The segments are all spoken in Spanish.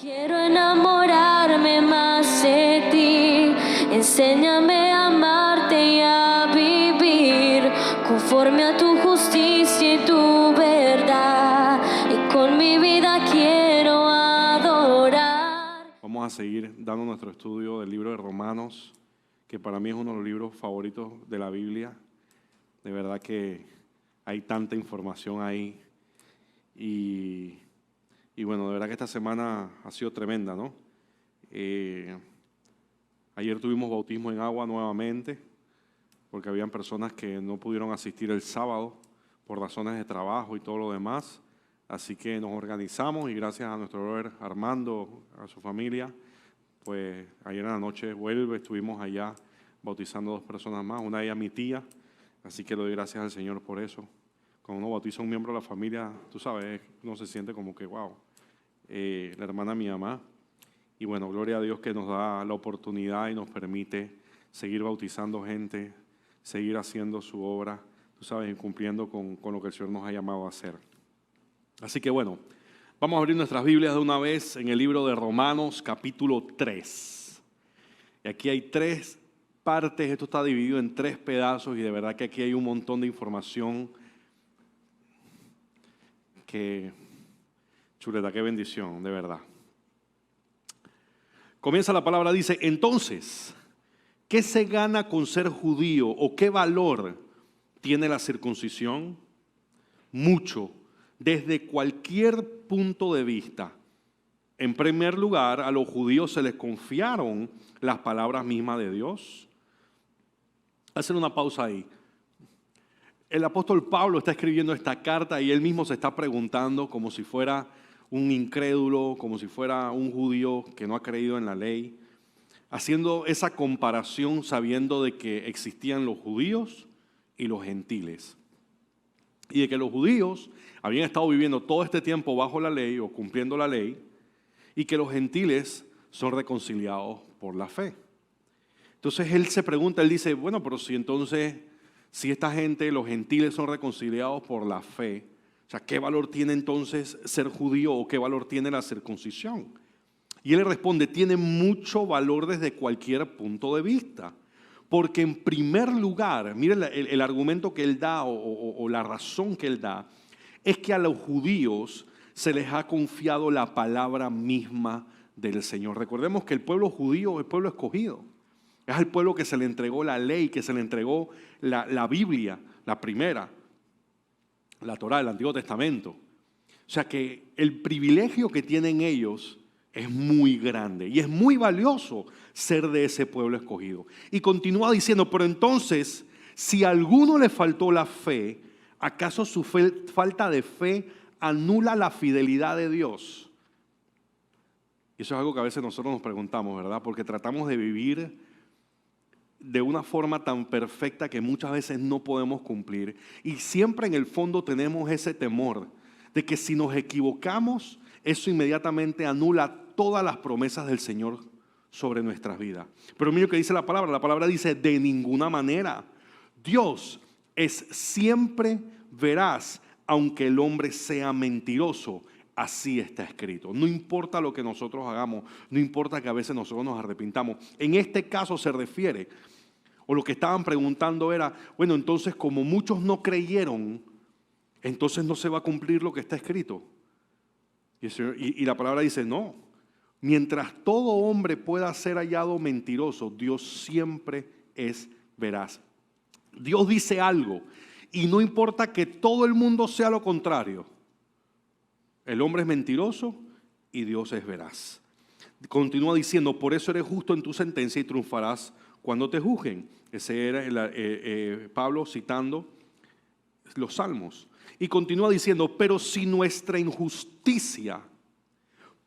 Quiero enamorarme más de ti, enséñame a amarte y a vivir conforme a tu justicia y tu verdad, y con mi vida quiero adorar. Vamos a seguir dando nuestro estudio del libro de Romanos, que para mí es uno de los libros favoritos de la Biblia. De verdad que hay tanta información ahí y bueno, de verdad que esta semana ha sido tremenda, ¿no? Ayer tuvimos bautismo en agua nuevamente, porque habían personas que no pudieron asistir el sábado por razones de trabajo y todo lo demás. Así que nos organizamos y gracias a nuestro brother Armando, a su familia, pues ayer en la noche estuvimos allá bautizando 2 personas más, una de ellas mi tía, así que le doy gracias al Señor por eso. Cuando uno bautiza a un miembro de la familia, tú sabes, uno se siente como que, wow, la hermana de mi mamá. Y bueno, gloria a Dios que nos da la oportunidad y nos permite seguir bautizando gente, seguir haciendo su obra, tú sabes, y cumpliendo con lo que el Señor nos ha llamado a hacer. Así que bueno, vamos a abrir nuestras Biblias de una vez en el libro de Romanos capítulo 3. Y aquí hay 3 partes, esto está dividido en 3 pedazos y de verdad que aquí hay un montón de información que, chuleta, qué bendición, de verdad. Comienza la palabra, dice, entonces, ¿qué se gana con ser judío o qué valor tiene la circuncisión? Mucho, desde cualquier punto de vista. En primer lugar, a los judíos se les confiaron las palabras mismas de Dios. Hacer una pausa ahí. El apóstol Pablo está escribiendo esta carta y él mismo se está preguntando como si fuera un incrédulo, como si fuera un judío que no ha creído en la ley, haciendo esa comparación sabiendo de que existían los judíos y los gentiles. Y de que los judíos habían estado viviendo todo este tiempo bajo la ley o cumpliendo la ley y que los gentiles son reconciliados por la fe. Entonces él se pregunta, él dice, bueno, pero si esta gente, los gentiles son reconciliados por la fe, o sea, ¿qué valor tiene entonces ser judío o qué valor tiene la circuncisión? Y él le responde, tiene mucho valor desde cualquier punto de vista. Porque en primer lugar, miren el argumento que él da o la razón que él da, es que a los judíos se les ha confiado la palabra misma del Señor. Recordemos que el pueblo judío es el pueblo escogido. Es el pueblo que se le entregó la ley, que se le entregó la Biblia, la primera, la Torá, el Antiguo Testamento. O sea que el privilegio que tienen ellos es muy grande y es muy valioso ser de ese pueblo escogido. Y continúa diciendo, pero entonces, si a alguno le faltó la fe, ¿acaso su falta de fe anula la fidelidad de Dios? Y eso es algo que a veces nosotros nos preguntamos, ¿verdad? Porque tratamos de vivir de una forma tan perfecta que muchas veces no podemos cumplir. Y siempre en el fondo tenemos ese temor de que si nos equivocamos, eso inmediatamente anula todas las promesas del Señor sobre nuestras vidas. Pero mira lo que dice la palabra dice de ninguna manera. Dios es siempre veraz, aunque el hombre sea mentiroso. Así está escrito. No importa lo que nosotros hagamos, no importa que a veces nosotros nos arrepintamos. En este caso se refiere, o lo que estaban preguntando era, bueno, entonces como muchos no creyeron, entonces no se va a cumplir lo que está escrito. Y la palabra dice, no. Mientras todo hombre pueda ser hallado mentiroso, Dios siempre es veraz. Dios dice algo y no importa que todo el mundo sea lo contrario. El hombre es mentiroso y Dios es veraz. Continúa diciendo, por eso eres justo en tu sentencia y triunfarás cuando te juzguen. Ese era Pablo citando los salmos. Y continúa diciendo, pero si nuestra injusticia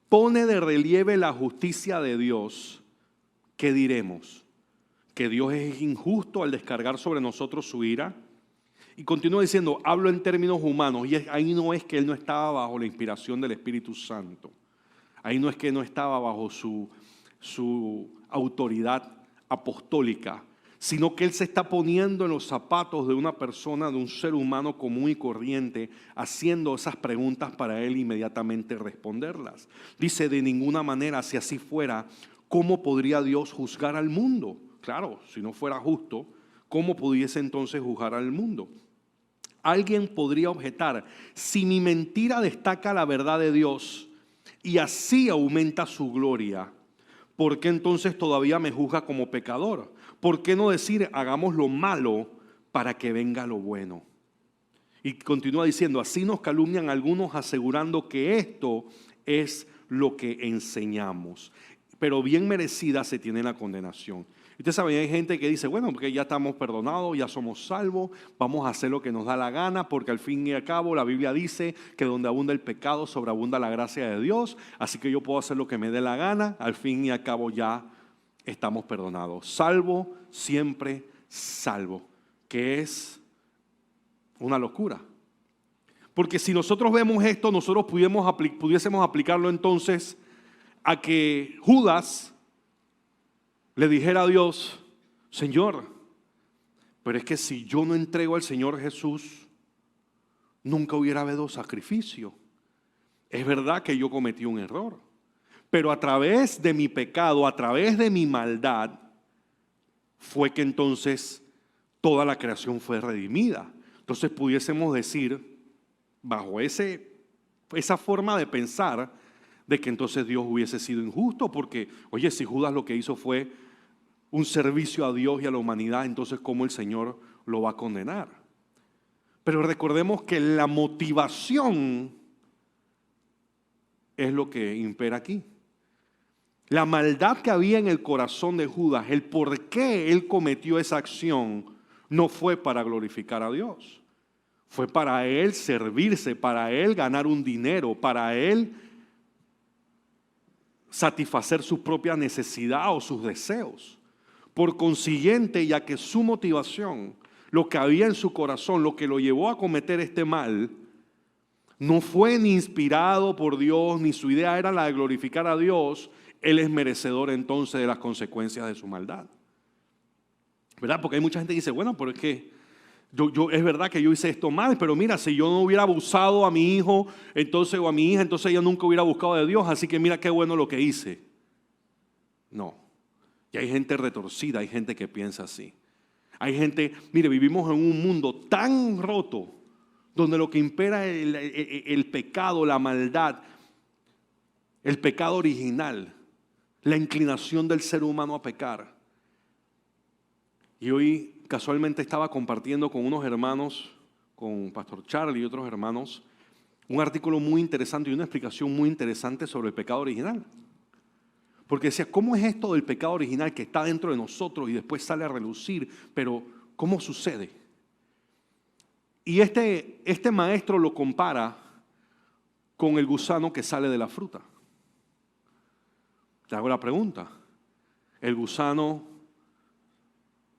pone de relieve la justicia de Dios, ¿qué diremos? ¿Que Dios es injusto al descargar sobre nosotros su ira? Y continúa diciendo, hablo en términos humanos, y ahí no es que él no estaba bajo la inspiración del Espíritu Santo. Ahí no es que no estaba bajo su autoridad apostólica, sino que él se está poniendo en los zapatos de una persona, de un ser humano común y corriente, haciendo esas preguntas para él inmediatamente responderlas. Dice, de ninguna manera, si así fuera, ¿cómo podría Dios juzgar al mundo? Claro, si no fuera justo, ¿cómo pudiese entonces juzgar al mundo? Alguien podría objetar, si mi mentira destaca la verdad de Dios y así aumenta su gloria, ¿por qué entonces todavía me juzga como pecador? ¿Por qué no decir, hagamos lo malo para que venga lo bueno? Y continúa diciendo, así nos calumnian algunos asegurando que esto es lo que enseñamos, pero bien merecida se tiene la condenación. Usted sabe, hay gente que dice, bueno, porque ya estamos perdonados, ya somos salvos, vamos a hacer lo que nos da la gana, porque al fin y al cabo la Biblia dice que donde abunda el pecado, sobreabunda la gracia de Dios, así que yo puedo hacer lo que me dé la gana, al fin y al cabo ya estamos perdonados. Salvo, siempre salvo, que es una locura. Porque si nosotros vemos esto, nosotros pudiésemos aplicarlo entonces a que Judas le dijera a Dios, Señor, pero es que si yo no entrego al Señor Jesús, nunca hubiera habido sacrificio. Es verdad que yo cometí un error, pero a través de mi pecado, a través de mi maldad, fue que entonces toda la creación fue redimida. Entonces pudiésemos decir, bajo esa forma de pensar, de que entonces Dios hubiese sido injusto, porque, oye, si Judas lo que hizo fue un servicio a Dios y a la humanidad, entonces ¿cómo el Señor lo va a condenar? Pero recordemos que la motivación es lo que impera aquí. La maldad que había en el corazón de Judas, el por qué él cometió esa acción, no fue para glorificar a Dios. Fue para él servirse, para él ganar un dinero, para él satisfacer su propia necesidad o sus deseos. Por consiguiente, ya que su motivación, lo que había en su corazón, lo que lo llevó a cometer este mal, no fue ni inspirado por Dios, ni su idea era la de glorificar a Dios, él es merecedor entonces de las consecuencias de su maldad. ¿Verdad? Porque hay mucha gente que dice, bueno, pero es que es verdad que yo hice esto mal, pero mira, si yo no hubiera abusado a mi hijo entonces, o a mi hija, entonces ella nunca hubiera buscado de Dios, así que mira qué bueno lo que hice. No. Y hay gente retorcida, hay gente que piensa así. Hay gente, mire, vivimos en un mundo tan roto, donde lo que impera es el pecado, la maldad, el pecado original, la inclinación del ser humano a pecar. Y hoy casualmente estaba compartiendo con unos hermanos, con Pastor Charlie y otros hermanos, un artículo muy interesante y una explicación muy interesante sobre el pecado original. Porque decía, ¿cómo es esto del pecado original que está dentro de nosotros y después sale a relucir? Pero, ¿cómo sucede? Y este maestro lo compara con el gusano que sale de la fruta. Te hago la pregunta. ¿El gusano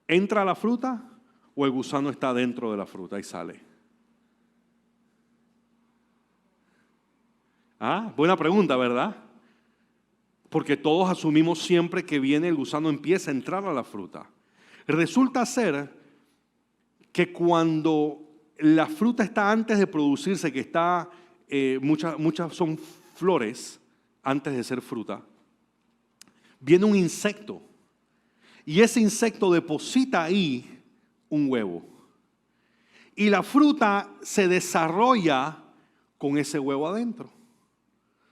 entra a la fruta o el gusano está dentro de la fruta y sale? Buena pregunta, ¿verdad? Porque todos asumimos siempre que viene el gusano empieza a entrar a la fruta. Resulta ser que cuando la fruta está antes de producirse, que está, muchas son flores antes de ser fruta, viene un insecto y ese insecto deposita ahí un huevo. Y la fruta se desarrolla con ese huevo adentro.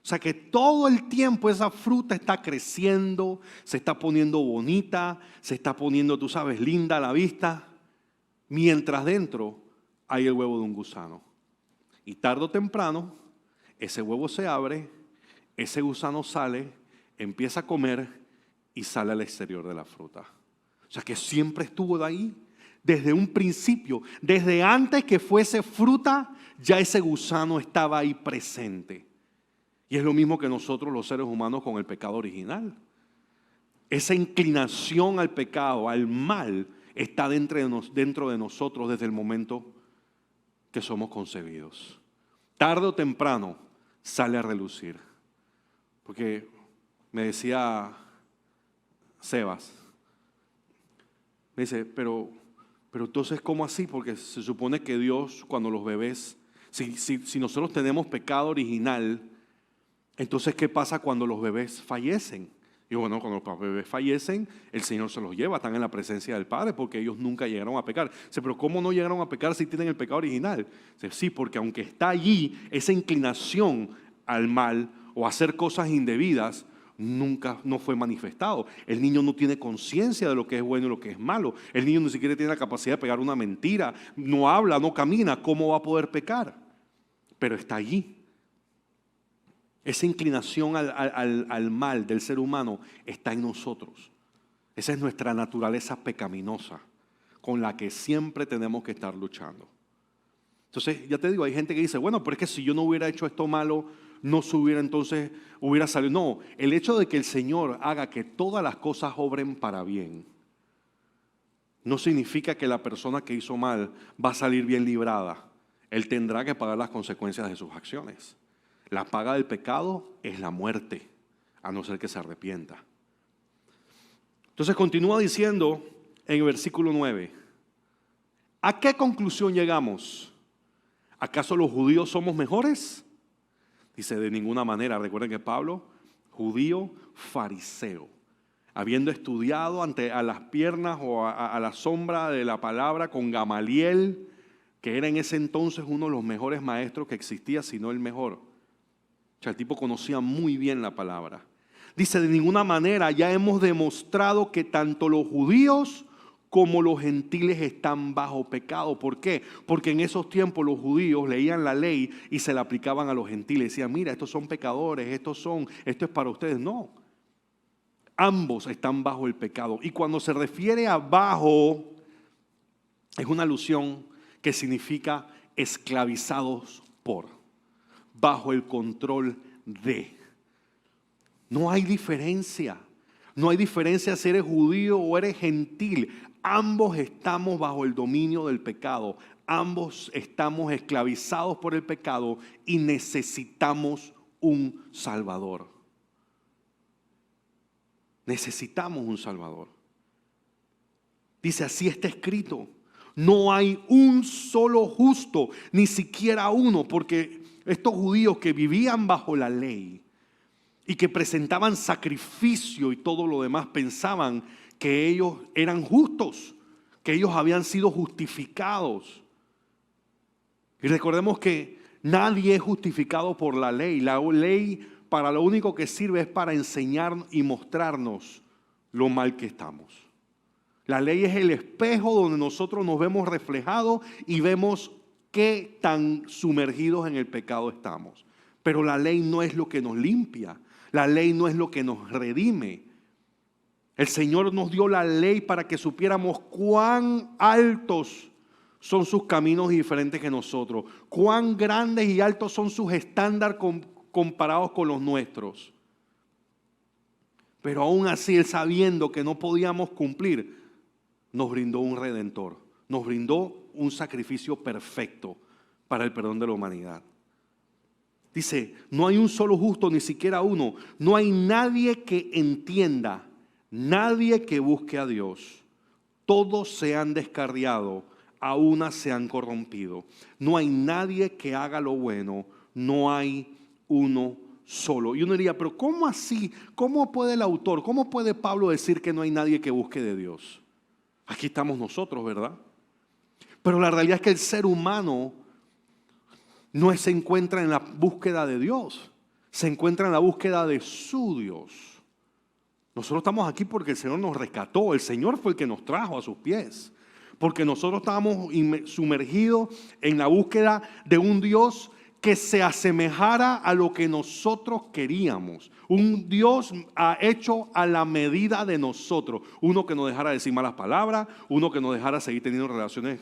O sea que todo el tiempo esa fruta está creciendo, se está poniendo bonita, se está poniendo, tú sabes, linda a la vista, mientras dentro hay el huevo de un gusano. Y tarde o temprano, ese huevo se abre, ese gusano sale, empieza a comer y sale al exterior de la fruta. O sea que siempre estuvo de ahí, desde un principio, desde antes que fuese fruta, ya ese gusano estaba ahí presente. Y es lo mismo que nosotros los seres humanos con el pecado original. Esa inclinación al pecado, al mal, está dentro de nosotros desde el momento que somos concebidos. Tarde o temprano sale a relucir. Porque me decía Sebas, Me dice, pero entonces, ¿cómo así? Porque se supone que Dios, cuando los bebés, si nosotros tenemos pecado original, entonces, ¿qué pasa cuando los bebés fallecen? Y bueno, cuando los bebés fallecen, el Señor se los lleva, están en la presencia del Padre, porque ellos nunca llegaron a pecar. Dice, pero ¿cómo no llegaron a pecar si tienen el pecado original? Dice, sí, porque aunque está allí, esa inclinación al mal o a hacer cosas indebidas, nunca no fue manifestado. El niño no tiene conciencia de lo que es bueno y lo que es malo. El niño ni siquiera tiene la capacidad de pegar una mentira, no habla, no camina. ¿Cómo va a poder pecar? Pero está allí. Esa inclinación al mal del ser humano está en nosotros. Esa es nuestra naturaleza pecaminosa con la que siempre tenemos que estar luchando. Entonces, ya te digo, hay gente que dice, bueno, pero es que si yo no hubiera hecho esto malo, no se hubiera entonces, hubiera salido. No, el hecho de que el Señor haga que todas las cosas obren para bien, no significa que la persona que hizo mal va a salir bien librada. Él tendrá que pagar las consecuencias de sus acciones. La paga del pecado es la muerte, a no ser que se arrepienta. Entonces continúa diciendo en el versículo 9, ¿a qué conclusión llegamos? ¿Acaso los judíos somos mejores? Dice, de ninguna manera. Recuerden que Pablo, judío, fariseo, habiendo estudiado a las piernas o a la sombra de la palabra con Gamaliel, que era en ese entonces uno de los mejores maestros que existía, si no el mejor. O sea, el tipo conocía muy bien la palabra. Dice, de ninguna manera, ya hemos demostrado que tanto los judíos como los gentiles están bajo pecado. ¿Por qué? Porque en esos tiempos los judíos leían la ley y se la aplicaban a los gentiles. Decían, mira, estos son pecadores, esto es para ustedes. No, ambos están bajo el pecado. Y cuando se refiere a bajo, es una alusión que significa esclavizados por, bajo el control de. No hay diferencia. No hay diferencia si eres judío o eres gentil. Ambos estamos bajo el dominio del pecado. Ambos estamos esclavizados por el pecado y necesitamos un Salvador. Necesitamos un Salvador. Dice, así está escrito. No hay un solo justo, ni siquiera uno, porque estos judíos que vivían bajo la ley y que presentaban sacrificio y todo lo demás, pensaban que ellos eran justos, que ellos habían sido justificados. Y recordemos que nadie es justificado por la ley. La ley para lo único que sirve es para enseñar y mostrarnos lo mal que estamos. La ley es el espejo donde nosotros nos vemos reflejados y vemos qué tan sumergidos en el pecado estamos. Pero la ley no es lo que nos limpia. La ley no es lo que nos redime. El Señor nos dio la ley para que supiéramos cuán altos son sus caminos diferentes que nosotros. Cuán grandes y altos son sus estándares comparados con los nuestros. Pero aún así, Él, sabiendo que no podíamos cumplir, nos brindó un redentor. Nos brindó un sacrificio perfecto para el perdón de la humanidad. Dice, no hay un solo justo, ni siquiera uno. No hay nadie que entienda, nadie que busque a Dios. Todos se han descarriado, a una se han corrompido. No hay nadie que haga lo bueno, no hay uno solo. Y uno diría, pero ¿cómo así? ¿Cómo puede el autor, cómo puede Pablo decir que no hay nadie que busque de Dios? Aquí estamos nosotros, ¿verdad? Pero la realidad es que el ser humano no se encuentra en la búsqueda de Dios, se encuentra en la búsqueda de su Dios. Nosotros estamos aquí porque el Señor nos rescató, el Señor fue el que nos trajo a sus pies, porque nosotros estábamos sumergidos en la búsqueda de un Dios que se asemejara a lo que nosotros queríamos. Un Dios hecho a la medida de nosotros. Uno que nos dejara decir malas palabras, uno que nos dejara seguir teniendo relaciones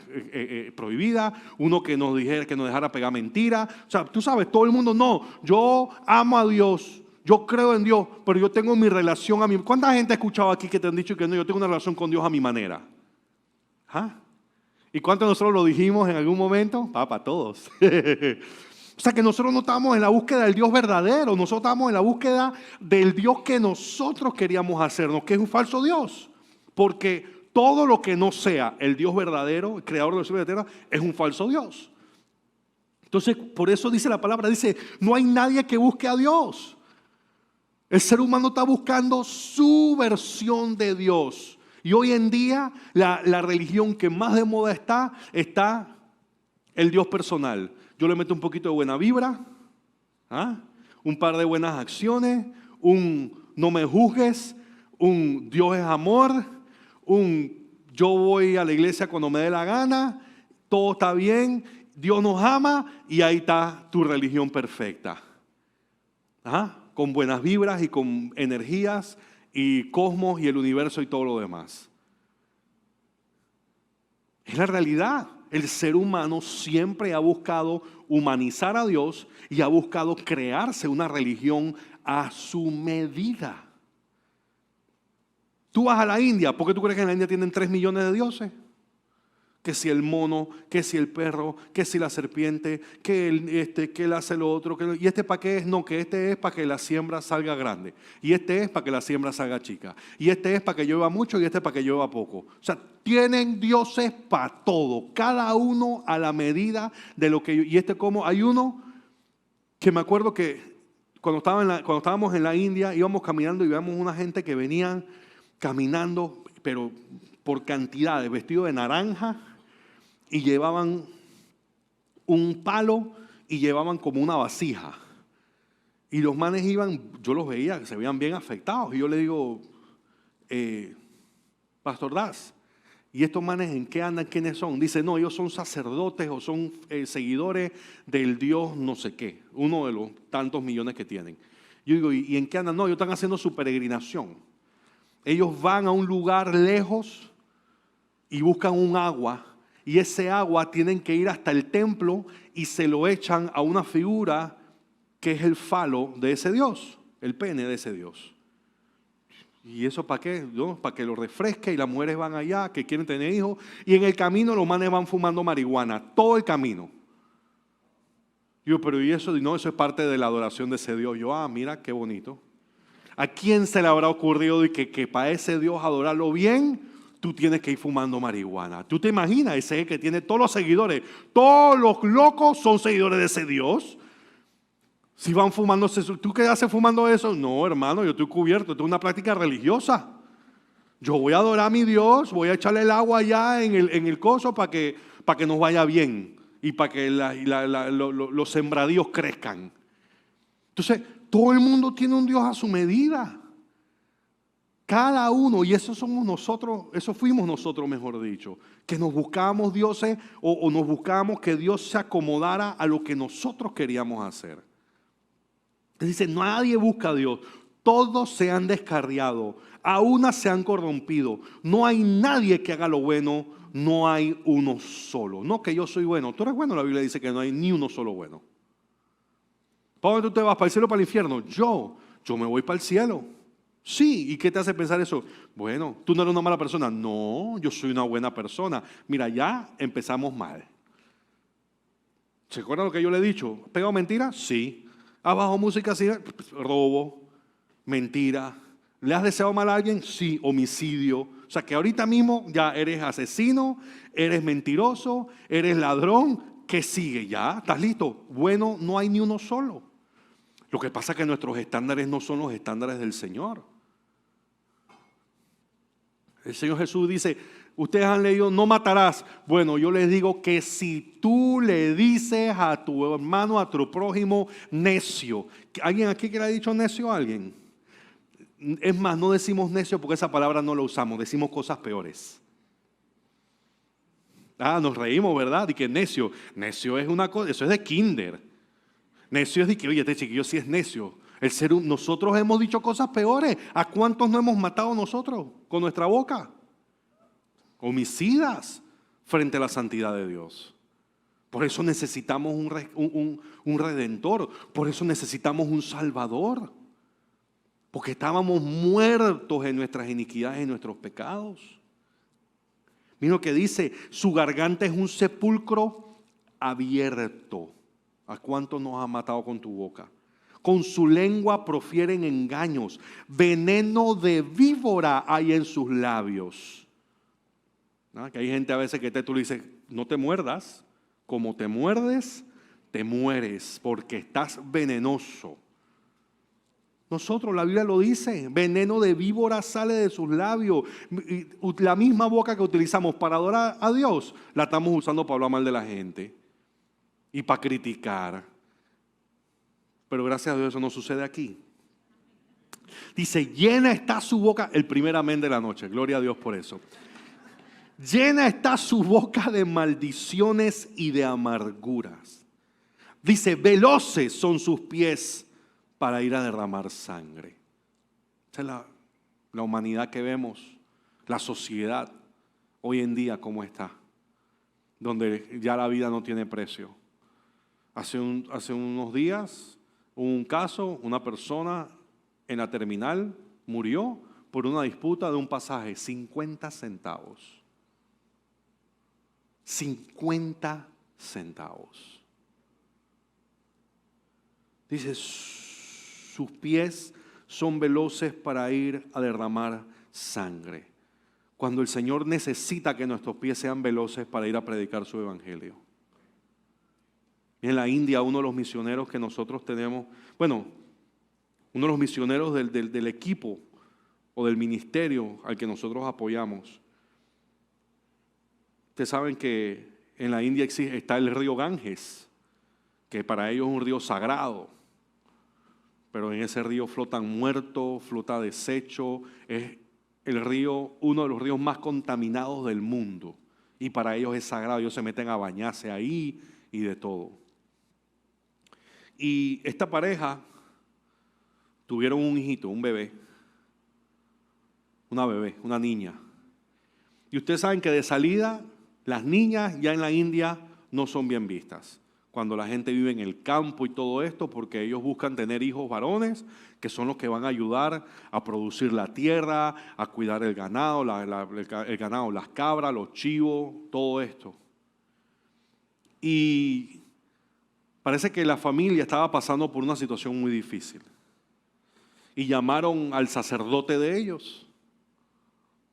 prohibidas, uno que nos dejara pegar mentiras. O sea, tú sabes, todo el mundo, no, yo amo a Dios, yo creo en Dios, pero yo tengo mi relación a mi... ¿Cuánta gente ha escuchado aquí que te han dicho que no, yo tengo una relación con Dios a mi manera? ¿Ah? ¿Y cuántos de nosotros lo dijimos en algún momento? Para todos. O sea que nosotros no estábamos en la búsqueda del Dios verdadero, nosotros estábamos en la búsqueda del Dios que nosotros queríamos hacernos, que es un falso Dios. Porque todo lo que no sea el Dios verdadero, el creador de los cielos y de la tierra, es un falso Dios. Entonces, por eso dice la palabra, dice, no hay nadie que busque a Dios. El ser humano está buscando su versión de Dios. Y hoy en día, la religión que más de moda está el Dios personal. Yo le meto un poquito de buena vibra, un par de buenas acciones, un no me juzgues, un Dios es amor, un yo voy a la iglesia cuando me dé la gana, todo está bien, Dios nos ama y ahí está tu religión perfecta. Con buenas vibras y con energías y cosmos y el universo y todo lo demás. Es la realidad. El ser humano siempre ha buscado humanizar a Dios y ha buscado crearse una religión a su medida. Tú vas a la India, ¿por qué tú crees que en la India tienen 3 millones de dioses? Que si el mono, que si el perro, que si la serpiente, que él hace lo otro. ¿Y este para qué es? No, que este es para que la siembra salga grande. Y este es para que la siembra salga chica. Y este es para que llueva mucho y este es para que llueva poco. O sea, tienen dioses para todo. Cada uno a la medida de lo que... Y como hay uno que me acuerdo que cuando estábamos en la India íbamos caminando y veíamos una gente que venían caminando, pero por cantidades, vestidos de naranja, y llevaban un palo y llevaban como una vasija. Y los manes iban, yo los veía, se veían bien afectados. Y yo le digo, Pastor Das, ¿y estos manes en qué andan? ¿Quiénes son? Dice, no, ellos son sacerdotes o son seguidores del Dios no sé qué, uno de los tantos millones que tienen. Yo digo, ¿y en qué andan? No, ellos están haciendo su peregrinación. Ellos van a un lugar lejos y buscan un agua. Y ese agua tienen que ir hasta el templo y se lo echan a una figura que es el falo de ese Dios, el pene de ese Dios. ¿Y eso para qué? ¿No? Para que lo refresque y las mujeres van allá, que quieren tener hijos. Y en el camino los manes van fumando marihuana, todo el camino. Yo, pero ¿y eso? No, eso es parte de la adoración de ese Dios. Yo, mira qué bonito. ¿A quién se le habrá ocurrido que para ese Dios adorarlo bien, tú tienes que ir fumando marihuana? ¿Tú te imaginas? Ese que tiene todos los seguidores, todos los locos son seguidores de ese Dios. Si van fumando, ¿tú qué haces fumando eso? No, hermano, yo estoy cubierto, esto es una práctica religiosa. Yo voy a adorar a mi Dios, voy a echarle el agua allá en el coso para que nos vaya bien y para que los sembradíos crezcan. Entonces, todo el mundo tiene un Dios a su medida. Cada uno, y eso somos nosotros, eso fuimos nosotros, mejor dicho, que nos buscábamos dioses o nos buscábamos que Dios se acomodara a lo que nosotros queríamos hacer. Dice, nadie busca a Dios, todos se han descarriado, a una se han corrompido, no hay nadie que haga lo bueno, no hay uno solo. No que yo soy bueno, tú eres bueno, la Biblia dice que no hay ni uno solo bueno. ¿Para dónde tú te vas? ¿Para el cielo o para el infierno? Yo me voy para el cielo. Sí, ¿y qué te hace pensar eso? Bueno, tú no eres una mala persona. No, yo soy una buena persona. Mira, ya empezamos mal. ¿Se acuerdan lo que yo le he dicho? ¿Pegado mentira? Sí. ¿Has bajado música así? Robo, mentira. ¿Le has deseado mal a alguien? Sí, homicidio. O sea que ahorita mismo ya eres asesino, eres mentiroso, eres ladrón. ¿Qué sigue? ¿Ya? ¿Estás listo? Bueno, no hay ni uno solo. Lo que pasa es que nuestros estándares no son los estándares del Señor. El Señor Jesús dice, ustedes han leído, no matarás. Bueno, yo les digo que si tú le dices a tu hermano, a tu prójimo, necio. ¿Alguien aquí que le ha dicho necio a alguien? Es más, no decimos necio porque esa palabra no la usamos, decimos cosas peores. Nos reímos, ¿verdad? Y que necio. Necio es una cosa, eso es de kinder. Necio es de que, oye, este chiquillo sí es necio. Nosotros hemos dicho cosas peores. ¿A cuántos no hemos matado nosotros con nuestra boca? Homicidas frente a la santidad de Dios. Por eso necesitamos un redentor. Por eso necesitamos un salvador. Porque estábamos muertos en nuestras iniquidades y nuestros pecados. Mira lo que dice, su garganta es un sepulcro abierto. ¿A cuánto nos ha matado con tu boca? Con su lengua profieren engaños. Veneno de víbora hay en sus labios. ¿no? Que hay gente a veces que tú le dices, no te muerdas, como te muerdes, te mueres, porque estás venenoso. Nosotros, la Biblia lo dice, veneno de víbora sale de sus labios. Y la misma boca que utilizamos para adorar a Dios, la estamos usando para hablar mal de la gente y para criticar. Pero gracias a Dios eso no sucede aquí. Dice, llena está su boca, el primer amén de la noche, gloria a Dios por eso. Llena está su boca de maldiciones y de amarguras. Dice, veloces son sus pies para ir a derramar sangre. Esa es la humanidad que vemos, la sociedad hoy en día cómo está, donde ya la vida no tiene precio. Hace unos días hubo un caso, una persona en la terminal murió por una disputa de un pasaje, 50 centavos. 50 centavos. Dice, sus pies son veloces para ir a derramar sangre. Cuando el Señor necesita que nuestros pies sean veloces para ir a predicar su evangelio. En la India, uno de los misioneros que nosotros tenemos, bueno, uno de los misioneros del equipo o del ministerio al que nosotros apoyamos. Ustedes saben que en la India está el río Ganges, que para ellos es un río sagrado. Pero en ese río flotan muertos, flota desecho. Es el río, uno de los ríos más contaminados del mundo. Y para ellos es sagrado. Ellos se meten a bañarse ahí y de todo. Y esta pareja tuvieron un hijito, un bebé. Una niña. Y ustedes saben que de salida, las niñas ya en la India no son bien vistas. Cuando la gente vive en el campo y todo esto, porque ellos buscan tener hijos varones, que son los que van a ayudar a producir la tierra, a cuidar el ganado, el ganado, las cabras, los chivos, todo esto. Y parece que la familia estaba pasando por una situación muy difícil. Y llamaron al sacerdote de ellos,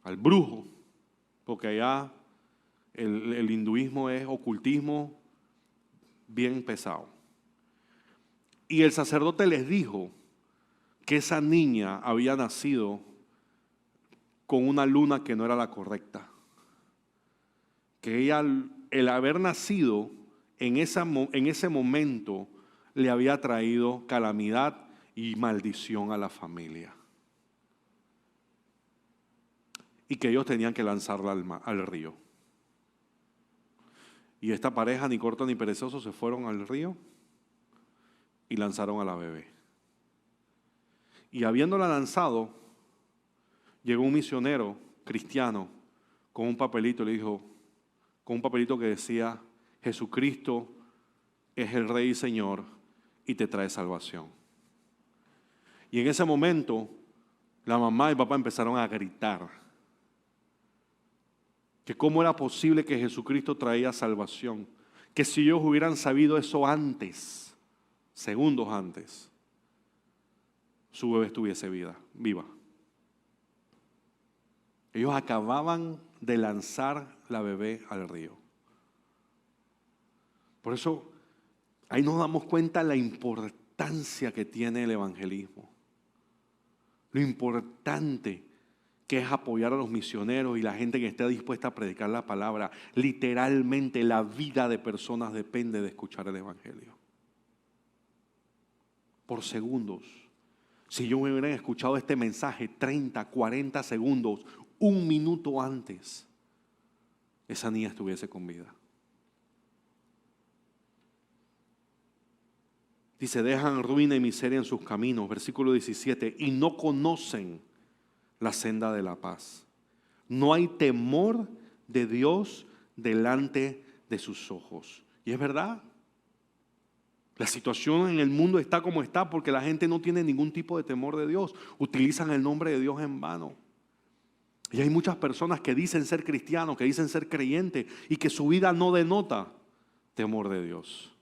al brujo, porque allá el hinduismo es ocultismo bien pesado. Y el sacerdote les dijo que esa niña había nacido con una luna que no era la correcta. Que ella, el haber nacido en ese momento, le había traído calamidad y maldición a la familia. Y que ellos tenían que lanzarla al río. Y esta pareja, ni corto ni perezoso, se fueron al río y lanzaron a la bebé. Y habiéndola lanzado, llegó un misionero cristiano con un papelito, le dijo, con un papelito que decía, Jesucristo es el Rey y Señor y te trae salvación. Y en ese momento, la mamá y el papá empezaron a gritar. Que cómo era posible que Jesucristo traía salvación. Que si ellos hubieran sabido eso antes, segundos antes, su bebé estuviese viva. Ellos acababan de lanzar la bebé al río. Por eso, ahí nos damos cuenta la importancia que tiene el evangelismo. Lo importante que es apoyar a los misioneros y la gente que esté dispuesta a predicar la palabra. Literalmente la vida de personas depende de escuchar el evangelio. Por segundos. Si yo me hubiera escuchado este mensaje 30, 40 segundos, un minuto antes, esa niña estuviese con vida. Dice, dejan ruina y miseria en sus caminos, versículo 17, y no conocen la senda de la paz. No hay temor de Dios delante de sus ojos. Y es verdad. La situación en el mundo está como está porque la gente no tiene ningún tipo de temor de Dios. Utilizan el nombre de Dios en vano. Y hay muchas personas que dicen ser cristianos, que dicen ser creyentes y que su vida no denota temor de Dios.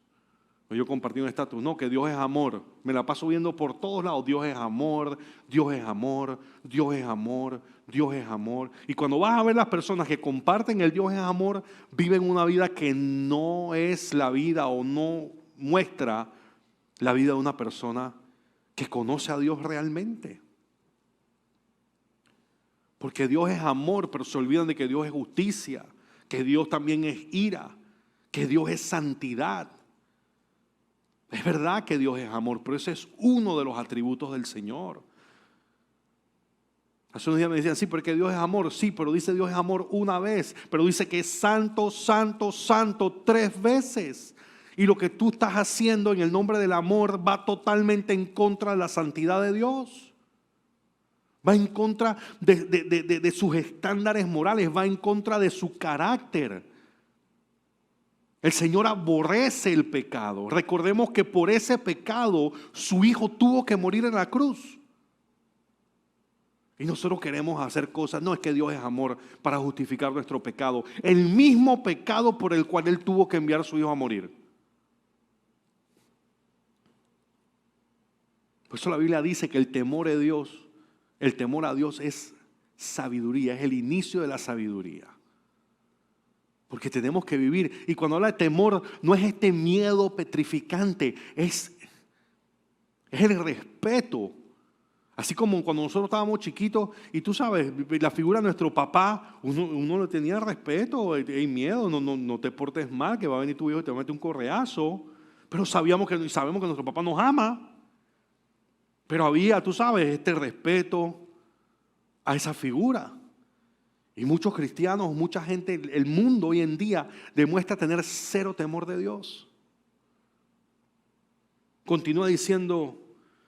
Yo compartí un estatus, no, que Dios es amor. Me la paso viendo por todos lados. Dios es amor, Dios es amor, Dios es amor, Dios es amor. Y cuando vas a ver las personas que comparten el Dios es amor, viven una vida que no es la vida o no muestra la vida de una persona que conoce a Dios realmente. Porque Dios es amor, pero se olvidan de que Dios es justicia, que Dios también es ira, que Dios es santidad. Es verdad que Dios es amor, pero ese es uno de los atributos del Señor. Hace unos días me decían, sí, porque Dios es amor. Sí, pero dice Dios es amor una vez, pero dice que es santo, santo, santo 3 veces. Y lo que tú estás haciendo en el nombre del amor va totalmente en contra de la santidad de Dios. Va en contra de sus estándares morales, va en contra de su carácter. El Señor aborrece el pecado. Recordemos que por ese pecado su Hijo tuvo que morir en la cruz. Y nosotros queremos hacer cosas. No, es que Dios es amor para justificar nuestro pecado. El mismo pecado por el cual Él tuvo que enviar a su Hijo a morir. Por eso la Biblia dice que el temor a Dios es sabiduría, es el inicio de la sabiduría. Porque tenemos que vivir. Y cuando habla de temor, no es este miedo petrificante, es el respeto. Así como cuando nosotros estábamos chiquitos, y tú sabes, la figura de nuestro papá, uno le tenía respeto, hay miedo, no te portes mal, que va a venir tu hijo y te va a meter un correazo. Pero sabemos que nuestro papá nos ama. Pero había, tú sabes, este respeto a esa figura. Y muchos cristianos, mucha gente, el mundo hoy en día demuestra tener cero temor de Dios. Continúa diciendo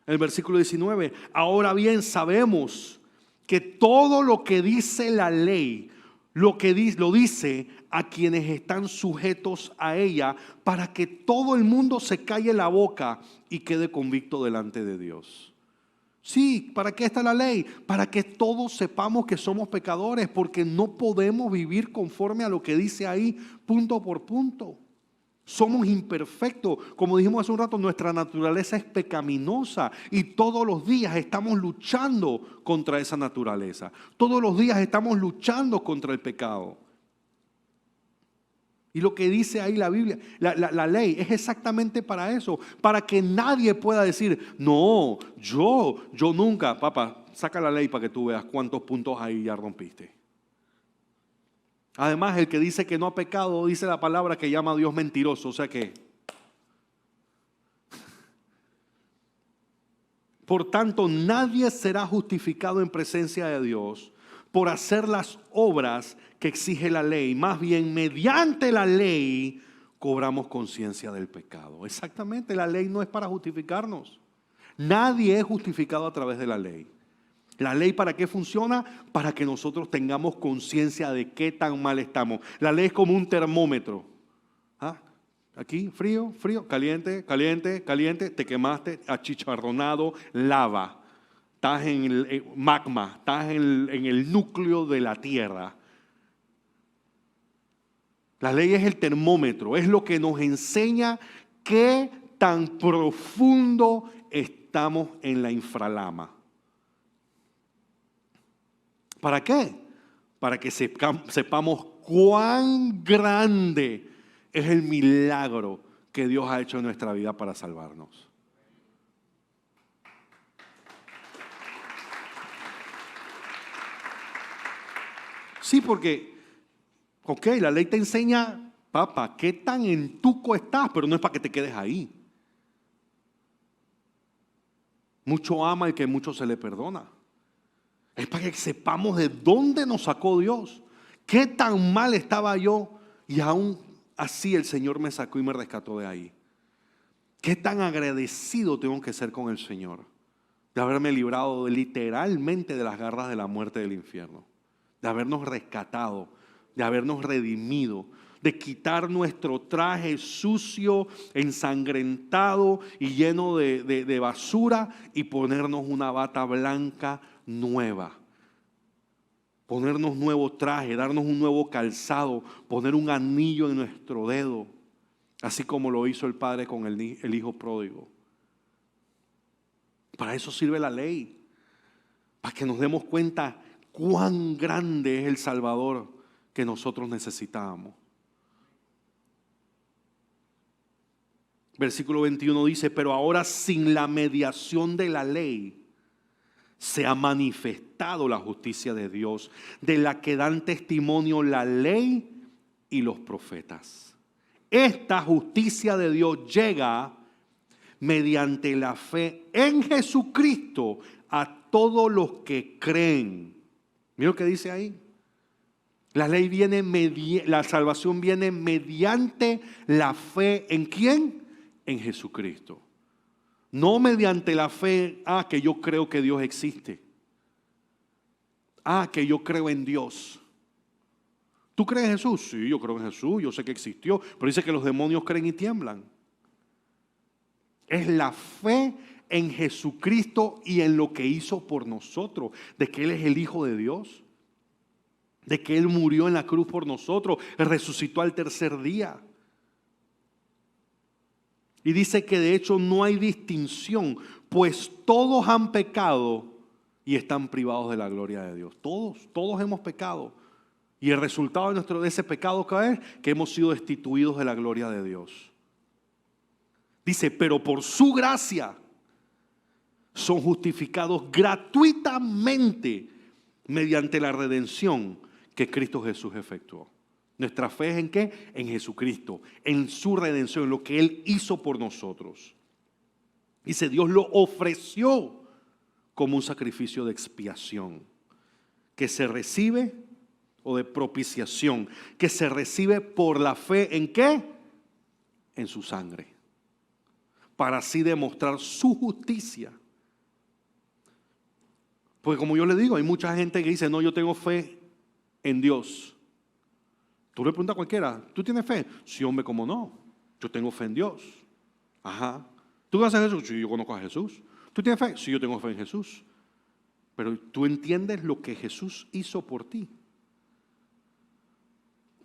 el versículo 19, ahora bien sabemos que todo lo que dice la ley, lo dice a quienes están sujetos a ella, para que todo el mundo se calle la boca y quede convicto delante de Dios. Sí, ¿para qué está la ley? Para que todos sepamos que somos pecadores, porque no podemos vivir conforme a lo que dice ahí, punto por punto. Somos imperfectos, como dijimos hace un rato, nuestra naturaleza es pecaminosa y todos los días estamos luchando contra esa naturaleza. Todos los días estamos luchando contra el pecado. Y lo que dice ahí la Biblia, la ley, es exactamente para eso, para que nadie pueda decir, no, yo nunca, papá, saca la ley para que tú veas cuántos puntos ahí ya rompiste. Además, el que dice que no ha pecado, dice la palabra que llama a Dios mentiroso, o sea que. Por tanto, nadie será justificado en presencia de Dios por hacer las obras que exige la ley. Más bien, mediante la ley, cobramos conciencia del pecado. Exactamente, la ley no es para justificarnos. Nadie es justificado a través de la ley. ¿La ley para qué funciona? Para que nosotros tengamos conciencia de qué tan mal estamos. La ley es como un termómetro. ¿Ah? Aquí, frío, frío, caliente, caliente, caliente, te quemaste, achicharronado, lava. Estás en el magma, estás en el núcleo de la tierra. La ley es el termómetro, es lo que nos enseña qué tan profundo estamos en la infralama. ¿Para qué? Para que sepamos cuán grande es el milagro que Dios ha hecho en nuestra vida para salvarnos. Sí, porque, la ley te enseña, papá, qué tan entuco estás, pero no es para que te quedes ahí. Mucho ama el que mucho se le perdona. Es para que sepamos de dónde nos sacó Dios. Qué tan mal estaba yo y aún así el Señor me sacó y me rescató de ahí. Qué tan agradecido tengo que ser con el Señor de haberme librado literalmente de las garras de la muerte del infierno, de habernos rescatado, de habernos redimido, de quitar nuestro traje sucio, ensangrentado y lleno de basura y ponernos una bata blanca nueva. Ponernos nuevo traje, darnos un nuevo calzado, poner un anillo en nuestro dedo. así como lo hizo el padre con el hijo pródigo. Para eso sirve la ley, para que nos demos cuenta cuán grande es el Salvador que nosotros necesitábamos. Versículo 21 dice: pero ahora sin la mediación de la ley se ha manifestado la justicia de Dios, de la que dan testimonio la ley y los profetas. Esta justicia de Dios llega mediante la fe en Jesucristo a todos los que creen. Mira lo que dice ahí. La ley viene, la salvación viene mediante la fe ¿en quién? En Jesucristo. No mediante la fe, que yo creo que Dios existe. Que yo creo en Dios. ¿Tú crees en Jesús? Sí, yo creo en Jesús, yo sé que existió, pero dice que los demonios creen y tiemblan. Es la fe en Jesucristo y en lo que hizo por nosotros, de que Él es el Hijo de Dios, de que Él murió en la cruz por nosotros, resucitó al tercer día. Y dice que de hecho no hay distinción, pues todos han pecado y están privados de la gloria de Dios. Todos hemos pecado. Y el resultado de ese pecado ¿qué es? Que hemos sido destituidos de la gloria de Dios. Dice, pero por su gracia son justificados gratuitamente mediante la redención que Cristo Jesús efectuó. Nuestra fe es ¿en qué? En Jesucristo, en su redención, en lo que Él hizo por nosotros. Dice, Dios lo ofreció como un sacrificio de expiación, que se recibe, o de propiciación, que se recibe por la fe ¿en qué? En su sangre, para así demostrar su justicia. Porque como yo le digo, hay mucha gente que dice, no, yo tengo fe en Dios. Tú le preguntas a cualquiera, ¿tú tienes fe? Sí, hombre, ¿cómo no? Yo tengo fe en Dios. Ajá. ¿Tú conoces a Jesús? Sí, yo conozco a Jesús. ¿Tú tienes fe? Sí, yo tengo fe en Jesús. Pero tú entiendes lo que Jesús hizo por ti.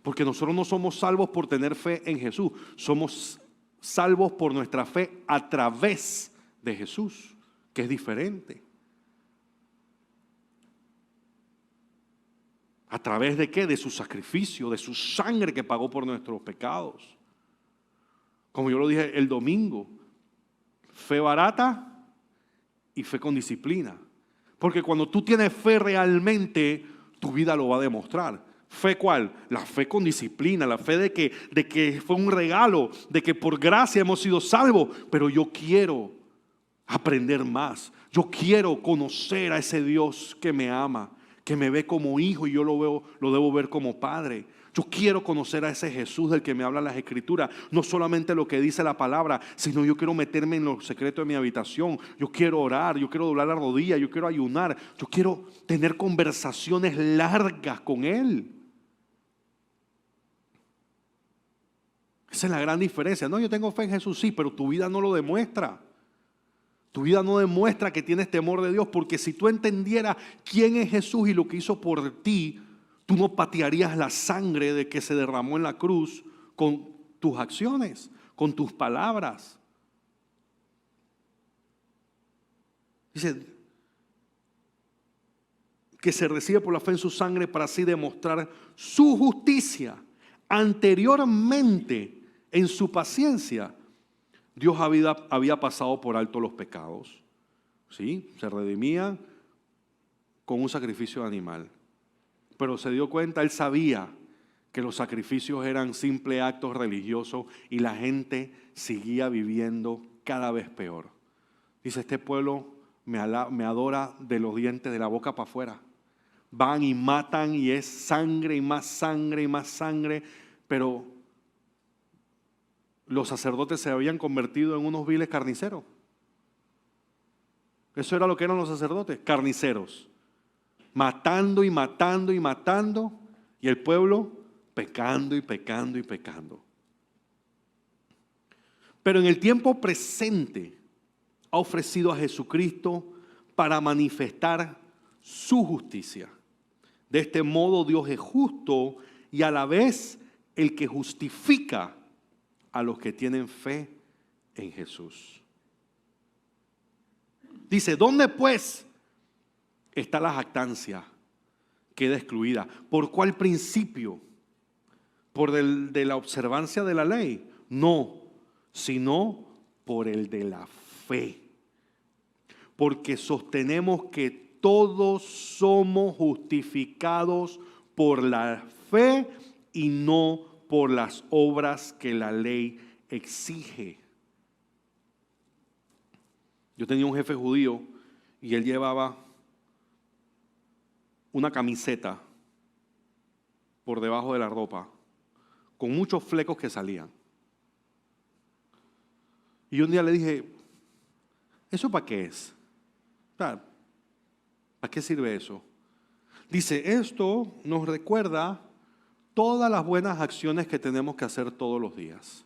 Porque nosotros no somos salvos por tener fe en Jesús. Somos salvos por nuestra fe a través de Jesús, que es diferente. ¿A través de qué? De su sacrificio, de su sangre que pagó por nuestros pecados. Como yo lo dije el domingo, fe barata y fe con disciplina. Porque cuando tú tienes fe realmente, tu vida lo va a demostrar. ¿Fe cuál? La fe con disciplina, la fe de que fue un regalo, de que por gracia hemos sido salvos, pero yo quiero aprender más. Yo quiero conocer a ese Dios que me ama, que me ve como hijo y yo lo debo ver como padre. Yo quiero conocer a ese Jesús del que me habla las Escrituras, no solamente lo que dice la palabra, sino yo quiero meterme en los secretos de mi habitación. Yo quiero orar, yo quiero doblar la rodilla, yo quiero ayunar, yo quiero tener conversaciones largas con Él. Esa es la gran diferencia. No, yo tengo fe en Jesús, sí, pero tu vida no lo demuestra. Tu vida no demuestra que tienes temor de Dios, porque si tú entendieras quién es Jesús y lo que hizo por ti, tú no patearías la sangre de que se derramó en la cruz con tus acciones, con tus palabras. Dice que se recibe por la fe en su sangre para así demostrar su justicia. Anteriormente, en su paciencia, Dios había pasado por alto los pecados. ¿Sí? Se redimía con un sacrificio animal. Pero se dio cuenta, Él sabía que los sacrificios eran simples actos religiosos y la gente seguía viviendo cada vez peor. Dice, este pueblo me adora de los dientes de la boca para afuera. Van y matan y es sangre y más sangre y más sangre, pero los sacerdotes se habían convertido en unos viles carniceros. Eso era lo que eran los sacerdotes, carniceros. Matando y matando y matando, y el pueblo pecando y pecando y pecando. Pero en el tiempo presente ha ofrecido a Jesucristo para manifestar su justicia. De este modo Dios es justo y a la vez el que justifica a los que tienen fe en Jesús. Dice, ¿dónde pues está la jactancia? Queda excluida. ¿Por cuál principio? ¿Por el de la observancia de la ley? No, sino por el de la fe. Porque sostenemos que todos somos justificados por la fe y no por las obras que la ley exige. Yo tenía un jefe judío y él llevaba una camiseta por debajo de la ropa con muchos flecos que salían. Y un día le dije, ¿eso para qué es? ¿Para qué sirve eso? Dice, esto nos recuerda todas las buenas acciones que tenemos que hacer todos los días.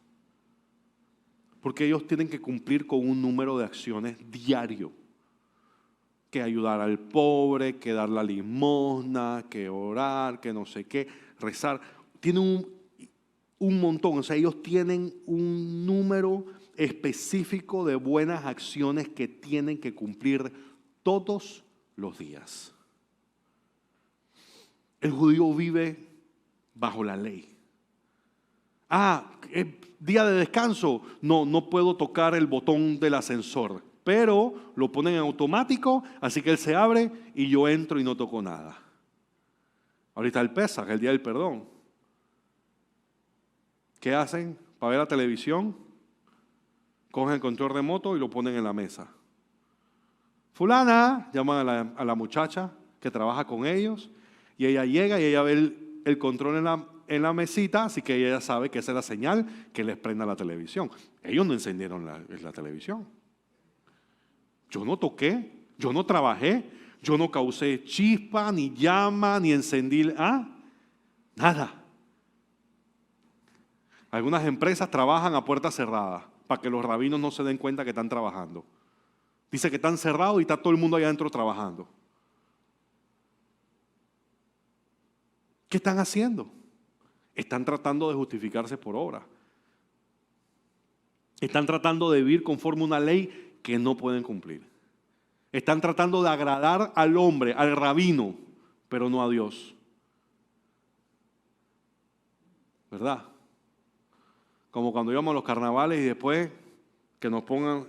Porque ellos tienen que cumplir con un número de acciones diario. Que ayudar al pobre, que dar la limosna, que orar, que no sé qué, rezar. Tienen un montón, o sea, ellos tienen un número específico de buenas acciones que tienen que cumplir todos los días. El judío vive bajo la ley. Día de descanso, no puedo tocar el botón del ascensor, pero lo ponen en automático, así que él se abre y yo entro y no toco nada. Ahorita el Pesaj, el día del perdón. ¿Qué hacen? Para ver la televisión, cogen el control remoto y lo ponen en la mesa. Fulana, llaman a la muchacha que trabaja con ellos y ella llega y ella ve el control en la mesita, así que ella sabe que esa es la señal que les prenda la televisión. Ellos no encendieron la televisión. Yo no toqué, yo no trabajé, yo no causé chispa, ni llama, ni encendí, nada. Algunas empresas trabajan a puerta cerrada para que los rabinos no se den cuenta que están trabajando. Dice que están cerrados y está todo el mundo allá adentro trabajando. ¿Qué están haciendo? Están tratando de justificarse por obra. Están tratando de vivir conforme a una ley que no pueden cumplir. Están tratando de agradar al hombre, al rabino, pero no a Dios. ¿Verdad? Como cuando íbamos a los carnavales y después que nos pongan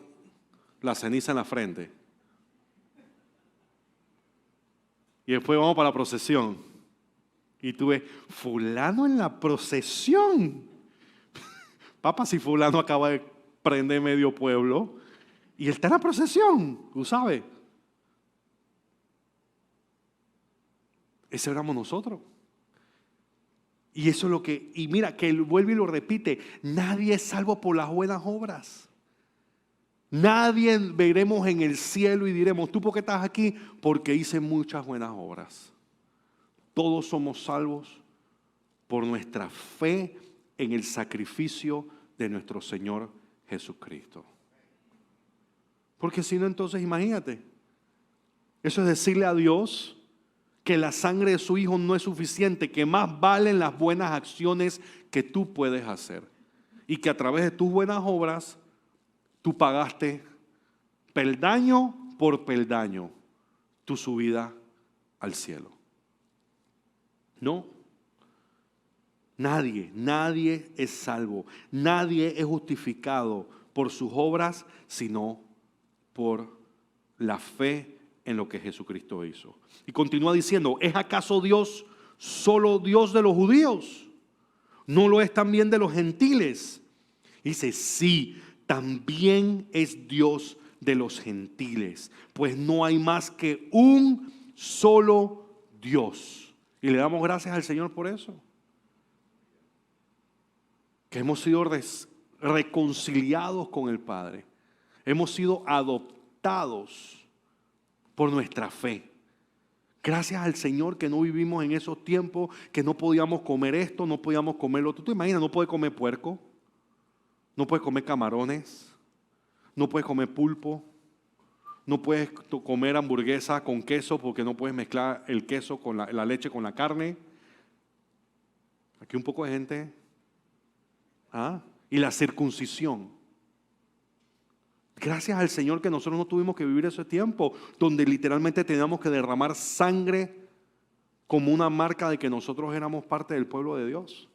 la ceniza en la frente. Y después vamos para la procesión. Y tú ves, fulano en la procesión. Papá, si fulano acaba de prender medio pueblo y él está en la procesión, tú sabes. Ese éramos nosotros. Y eso es lo que, y mira, que él vuelve y lo repite, nadie es salvo por las buenas obras. Nadie veremos en el cielo y diremos, ¿tú por qué estás aquí? Porque hice muchas buenas obras. Todos somos salvos por nuestra fe en el sacrificio de nuestro Señor Jesucristo. Porque si no, entonces imagínate, eso es decirle a Dios que la sangre de su Hijo no es suficiente, que más valen las buenas acciones que tú puedes hacer. Y que a través de tus buenas obras, tú pagaste peldaño por peldaño tu subida al cielo. No. Nadie es salvo. Nadie es justificado por sus obras, sino por la fe en lo que Jesucristo hizo. Y continúa diciendo, ¿es acaso Dios solo Dios de los judíos? ¿No lo es también de los gentiles? Dice, sí, también es Dios de los gentiles, pues no hay más que un solo Dios. Y le damos gracias al Señor por eso. Que hemos sido reconciliados con el Padre. Hemos sido adoptados por nuestra fe. Gracias al Señor que no vivimos en esos tiempos que no podíamos comer esto, no podíamos comer lo otro. ¿Tú te imaginas? No puedes comer puerco, no puedes comer camarones, no puedes comer pulpo, no puedes comer hamburguesa con queso porque no puedes mezclar el queso con la leche con la carne. Aquí un poco de gente. y la circuncisión. Gracias al Señor que nosotros no tuvimos que vivir ese tiempo donde literalmente teníamos que derramar sangre como una marca de que nosotros éramos parte del pueblo de Dios.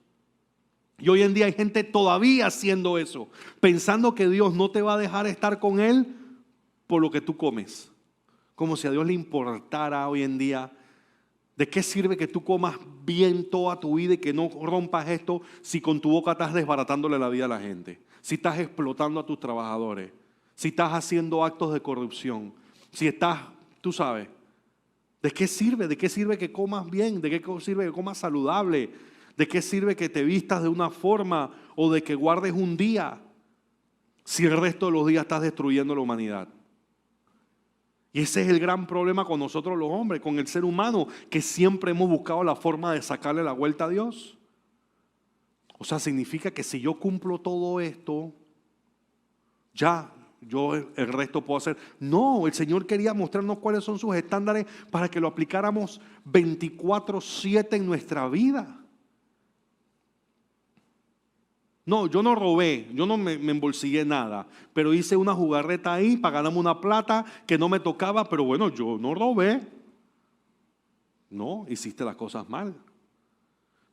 Y hoy en día hay gente todavía haciendo eso, pensando que Dios no te va a dejar estar con Él por lo que tú comes. Como si a Dios le importara hoy en día. ¿De qué sirve que tú comas bien toda tu vida y que no rompas esto si con tu boca estás desbaratándole la vida a la gente? Si estás explotando a tus trabajadores, si estás haciendo actos de corrupción, si estás, tú sabes, ¿de qué sirve? ¿De qué sirve que comas bien? ¿De qué sirve que comas saludable? ¿De qué sirve que te vistas de una forma o de que guardes un día si el resto de los días estás destruyendo la humanidad? Y ese es el gran problema con nosotros los hombres, con el ser humano, que siempre hemos buscado la forma de sacarle la vuelta a Dios. O sea, significa que si yo cumplo todo esto, ya, yo el resto puedo hacer. No, el Señor quería mostrarnos cuáles son sus estándares para que lo aplicáramos 24/7 en nuestra vida. No, yo no robé, yo no me embolsillé nada, pero hice una jugarreta ahí para ganarme una plata que no me tocaba, pero bueno, yo no robé. No, hiciste las cosas mal.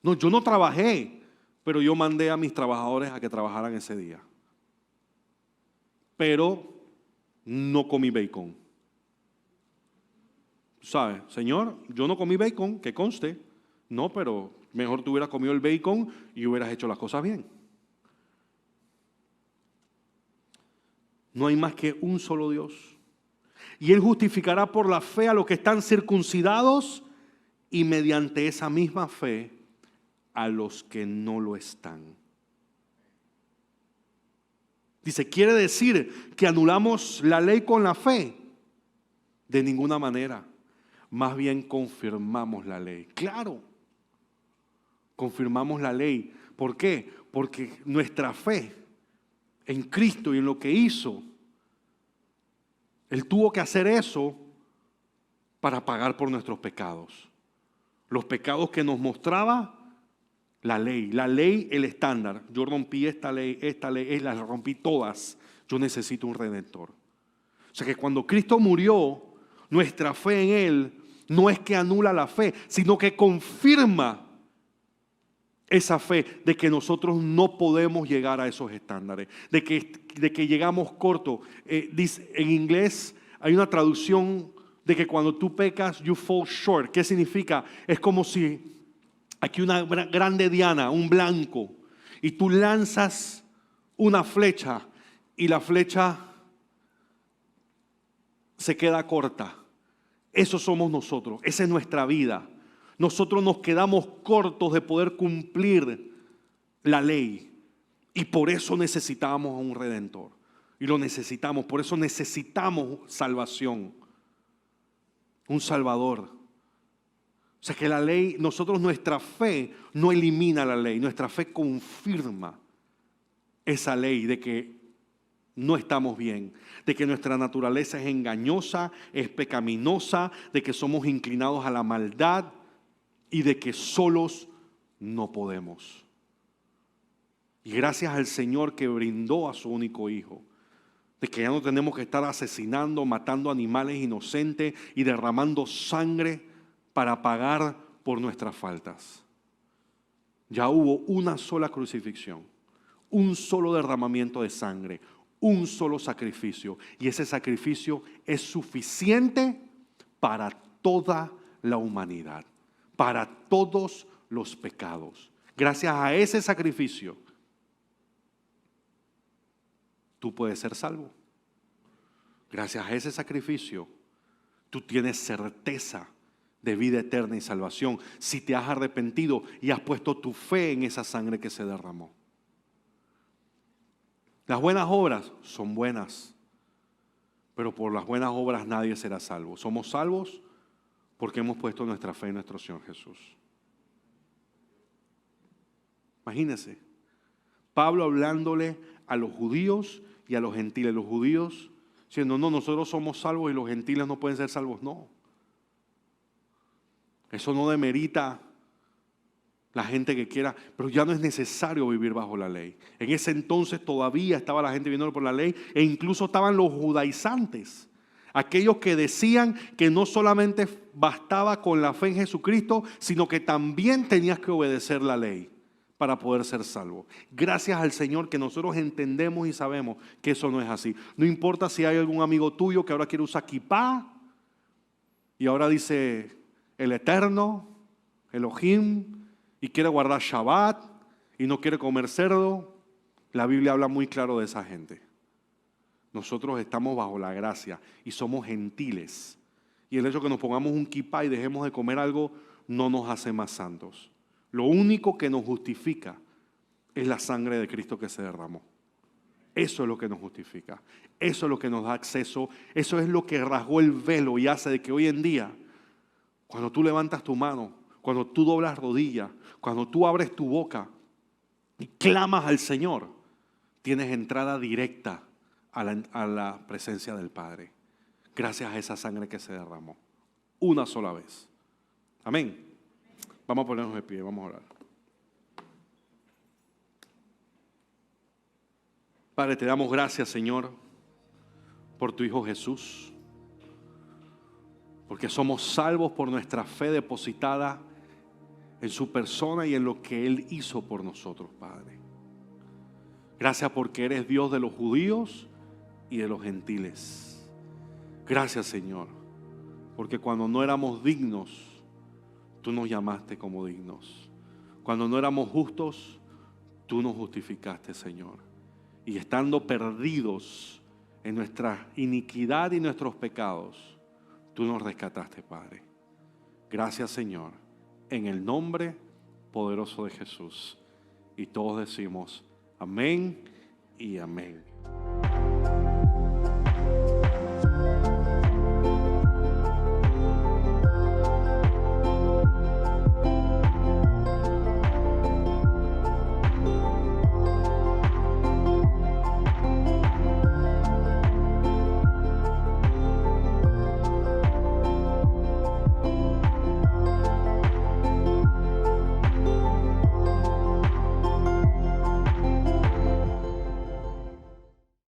No, yo no trabajé, pero yo mandé a mis trabajadores a que trabajaran ese día. Pero no comí bacon. ¿Sabes? Señor, yo no comí bacon, que conste. No, pero mejor tú hubieras comido el bacon y hubieras hecho las cosas bien. No hay más que un solo Dios. Y Él justificará por la fe a los que están circuncidados y mediante esa misma fe a los que no lo están. Dice, ¿quiere decir que anulamos la ley con la fe? De ninguna manera. Más bien confirmamos la ley. Claro, confirmamos la ley. ¿Por qué? Porque nuestra fe en Cristo y en lo que hizo, Él tuvo que hacer eso para pagar por nuestros pecados. Los pecados que nos mostraba la ley, el estándar. Yo rompí esta ley, las rompí todas. Yo necesito un redentor. O sea que cuando Cristo murió, nuestra fe en Él no es que anula la fe, sino que confirma esa fe de que nosotros no podemos llegar a esos estándares, de que llegamos cortos. Dice, en inglés hay una traducción de que cuando tú pecas, you fall short. ¿Qué significa? Es como si aquí una grande diana, un blanco, y tú lanzas una flecha y la flecha se queda corta. Eso somos nosotros, esa es nuestra vida. Nosotros nos quedamos cortos de poder cumplir la ley y por eso necesitamos a un redentor. Y lo necesitamos, por eso necesitamos salvación, un salvador. O sea que la ley, nuestra fe no elimina la ley, nuestra fe confirma esa ley de que no estamos bien, de que nuestra naturaleza es engañosa, es pecaminosa, de que somos inclinados a la maldad y de que solos no podemos. Y gracias al Señor que brindó a su único Hijo, de que ya no tenemos que estar asesinando, matando animales inocentes y derramando sangre para pagar por nuestras faltas. Ya hubo una sola crucifixión, un solo derramamiento de sangre, un solo sacrificio. Y ese sacrificio es suficiente para toda la humanidad, para todos los pecados. Gracias a ese sacrificio, tú puedes ser salvo. Gracias a ese sacrificio, tú tienes certeza de vida eterna y salvación si te has arrepentido y has puesto tu fe en esa sangre que se derramó. Las buenas obras son buenas, pero por las buenas obras nadie será salvo. Somos salvos porque hemos puesto nuestra fe en nuestro Señor Jesús. Imagínense, Pablo hablándole a los judíos y a los gentiles. Los judíos diciendo, no, nosotros somos salvos y los gentiles no pueden ser salvos. No. Eso no demerita la gente que quiera, pero ya no es necesario vivir bajo la ley. En ese entonces todavía estaba la gente viviendo por la ley e incluso estaban los judaizantes, aquellos que decían que no solamente bastaba con la fe en Jesucristo, sino que también tenías que obedecer la ley para poder ser salvo. Gracias al Señor que nosotros entendemos y sabemos que eso no es así. No importa si hay algún amigo tuyo que ahora quiere usar kipá y ahora dice el Eterno, Elohim, y quiere guardar Shabbat y no quiere comer cerdo. La Biblia habla muy claro de esa gente. Nosotros estamos bajo la gracia y somos gentiles. Y el hecho de que nos pongamos un kipá y dejemos de comer algo no nos hace más santos. Lo único que nos justifica es la sangre de Cristo que se derramó. Eso es lo que nos justifica. Eso es lo que nos da acceso. Eso es lo que rasgó el velo y hace de que hoy en día, cuando tú levantas tu mano, cuando tú doblas rodillas, cuando tú abres tu boca y clamas al Señor, tienes entrada directa a la presencia del Padre. Gracias a esa sangre que se derramó. Una sola vez. Amén. Vamos a ponernos de pie, vamos a orar. Padre, te damos gracias, Señor, por tu Hijo Jesús, porque somos salvos por nuestra fe depositada en su persona y en lo que Él hizo por nosotros, Padre. Gracias porque eres Dios de los judíos y de los gentiles. Gracias, Señor, porque cuando no éramos dignos, tú nos llamaste como dignos. Cuando no éramos justos, tú nos justificaste, Señor. Y estando perdidos en nuestra iniquidad y nuestros pecados, tú nos rescataste, Padre. Gracias, Señor, en el nombre poderoso de Jesús. Y todos decimos amén y amén.